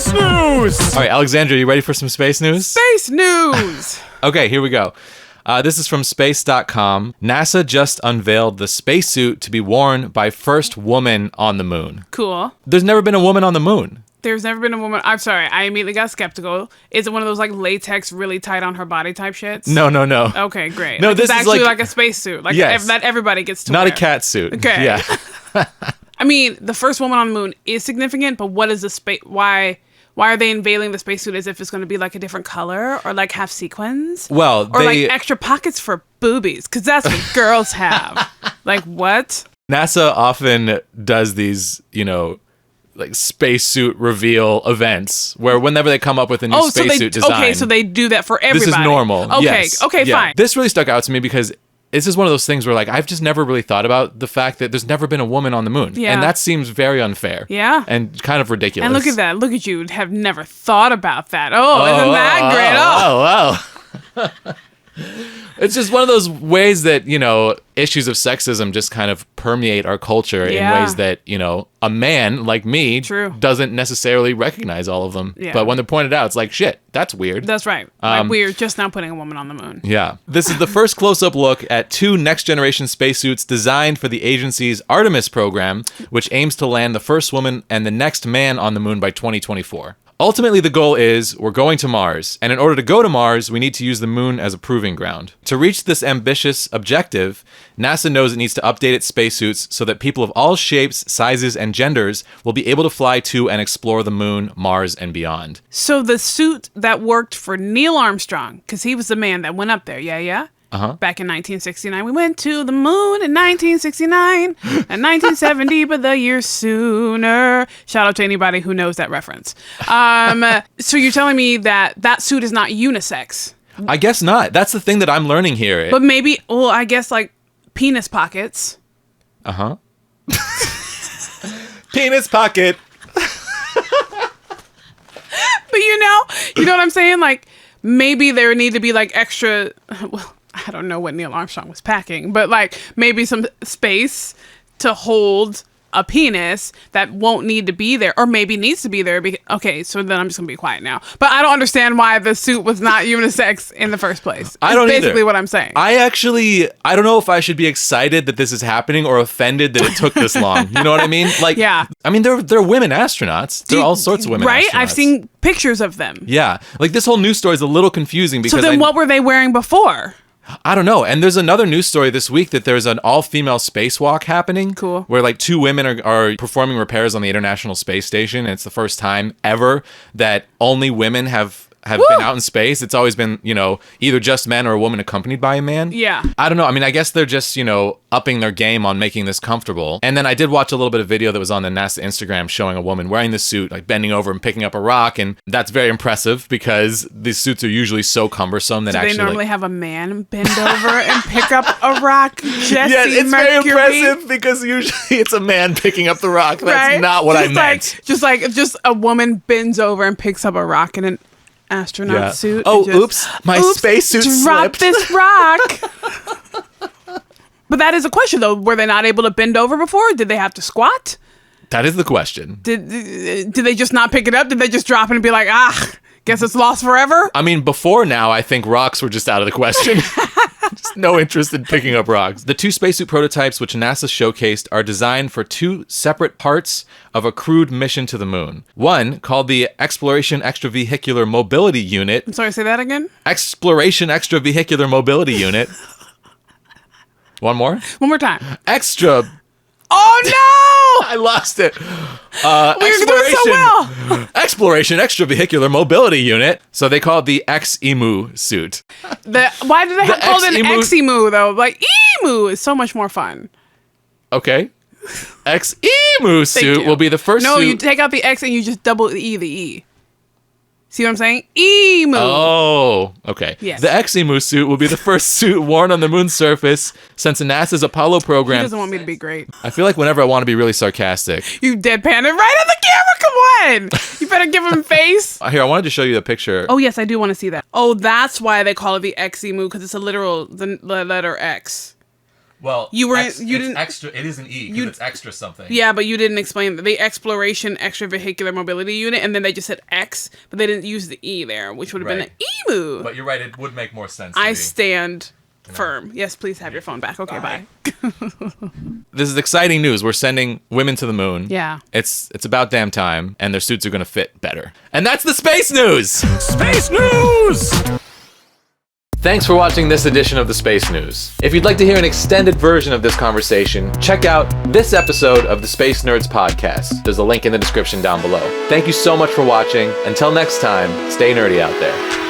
Space news! All right, Alexandria, you ready for some space news? Space news! Okay, here we go. This is from space.com. NASA just unveiled the spacesuit to be worn by first woman on the moon. Cool. There's never been a woman on the moon. There's never been a woman. I'm sorry. I immediately got skeptical. Is it one of those like latex, really tight on her body type shits? No. Okay, great. No, like, this it's is actually like- like a spacesuit. Like Yes. that everybody gets to Not wear. a cat suit. Okay. Yeah. I mean, the first woman on the moon is significant, but what is the space? Why are they unveiling the spacesuit as if it's going to be like a different color or like have sequins? Well, or they... like extra pockets for boobies, because that's what girls have. Like what? NASA often does these, like spacesuit reveal events where whenever they come up with a new spacesuit design. Okay, so they do that for everybody. This is normal. Okay, yes. okay, Yeah. fine. This really stuck out to me because this is one of those things where, like, I've just never really thought about the fact that there's never been a woman on the moon. Yeah. And that seems very unfair. Yeah. And kind of ridiculous. And look at that. Look at you. Have never thought about that. Isn't that great? It's just one of those ways that, issues of sexism just kind of permeate our culture in ways that, a man like me True. doesn't necessarily recognize all of them. Yeah. But when they're pointed out, it's like, shit, that's weird. That's right. Like we're just now putting a woman on the moon. Yeah. This is the first close-up look at 2 next-generation spacesuits designed for the agency's Artemis program, which aims to land the first woman and the next man on the moon by 2024. Ultimately, the goal is we're going to Mars, and in order to go to Mars, we need to use the moon as a proving ground. To reach this ambitious objective, NASA knows it needs to update its spacesuits so that people of all shapes, sizes, and genders will be able to fly to and explore the moon, Mars, and beyond. So the suit that worked for Neil Armstrong, because he was the man that went up there, yeah? Uh-huh. Back in 1969, we went to the moon in 1969 and 1970, but the year sooner. Shout out to anybody who knows that reference. So you're telling me that suit is not unisex? I guess not. That's the thing that I'm learning here. But maybe, I guess like penis pockets. Uh-huh. Penis pocket. But you know what I'm saying? Like maybe there need to be like extra, well, I don't know what Neil Armstrong was packing, but like maybe some space to hold a penis that won't need to be there, or maybe needs to be there. Okay, so then I'm just gonna be quiet now. But I don't understand why the suit was not unisex in the first place. I don't basically either. What I'm saying. I don't know if I should be excited that this is happening or offended that it took this long. You know what I mean? Like, Yeah. I mean, they're women astronauts. There are all sorts of women right? astronauts. I've seen pictures of them. Yeah. Like, this whole news story is a little confusing because So then what were they wearing before? I don't know. And there's another news story this week that there's an all-female spacewalk happening. Cool. Where like 2 women are performing repairs on the International Space Station. And it's the first time ever that only women have been out in space. It's always been, either just men or a woman accompanied by a man. Yeah. I don't know. I mean, I guess they're just, upping their game on making this comfortable. And then I did watch a little bit of video that was on the NASA Instagram showing a woman wearing this suit, like bending over and picking up a rock. And that's very impressive because these suits are usually so cumbersome that Do actually... they normally have a man bend over and pick up a rock? Jesse Yeah, it's Mercury? very impressive because usually it's a man picking up the rock. That's Right? not what I meant. Just a woman bends over and picks up a rock in an astronaut suit. Oh, and my spacesuit drop slipped. this rock. But that is a question, though. Were they not able to bend over before? Did they have to squat? That is the question. Did they just not pick it up? Did they just drop it and be like, guess it's lost forever? I mean, before now, I think rocks were just out of the question. Just no interest in picking up rocks. The 2 spacesuit prototypes which NASA showcased are designed for 2 separate parts of a crewed mission to the moon. One, called the Exploration Extravehicular Mobility Unit. I'm sorry, say that again? Exploration Extravehicular Mobility Unit. One more? One more time. Extra... Oh, no! I lost it. We're doing so well. Exploration Extravehicular Mobility Unit. So they call it the X-EMU suit. Why do they have called it an X-EMU X-EMU, though? Like, emu is so much more fun. Okay. X-EMU suit will be the first suit. No, you take out the X and you just double the E. See what I'm saying? Emu. Oh, okay. Yes. The X-EMU suit will be the first suit worn on the moon's surface since NASA's Apollo He program. doesn't want me to be great. I feel like whenever I want to be really sarcastic. You deadpan it right on the camera. Come on. You better give him face. Here, I wanted to show you the picture. Oh, yes, I do want to see that. Oh, that's why they call it the X-EMU, because it's the letter X. Well, You were- it's you didn't- extra. It is an E because it's extra something. Yeah, but you didn't explain the Exploration Extravehicular Mobility Unit, and then they just said X, but they didn't use the E there, which would have been Right. an EMU. But you're right. It would make more sense. To I me. stand firm. Yes, please have your phone back. Okay, bye. This is exciting news. We're sending women to the moon. Yeah. It's about damn time, and their suits are going to fit better. And that's the space news. Space news. Thanks for watching this edition of the Space News. If you'd like to hear an extended version of this conversation, check out this episode of the Space Nerds podcast. There's a link in the description down below. Thank you so much for watching. Until next time, stay nerdy out there.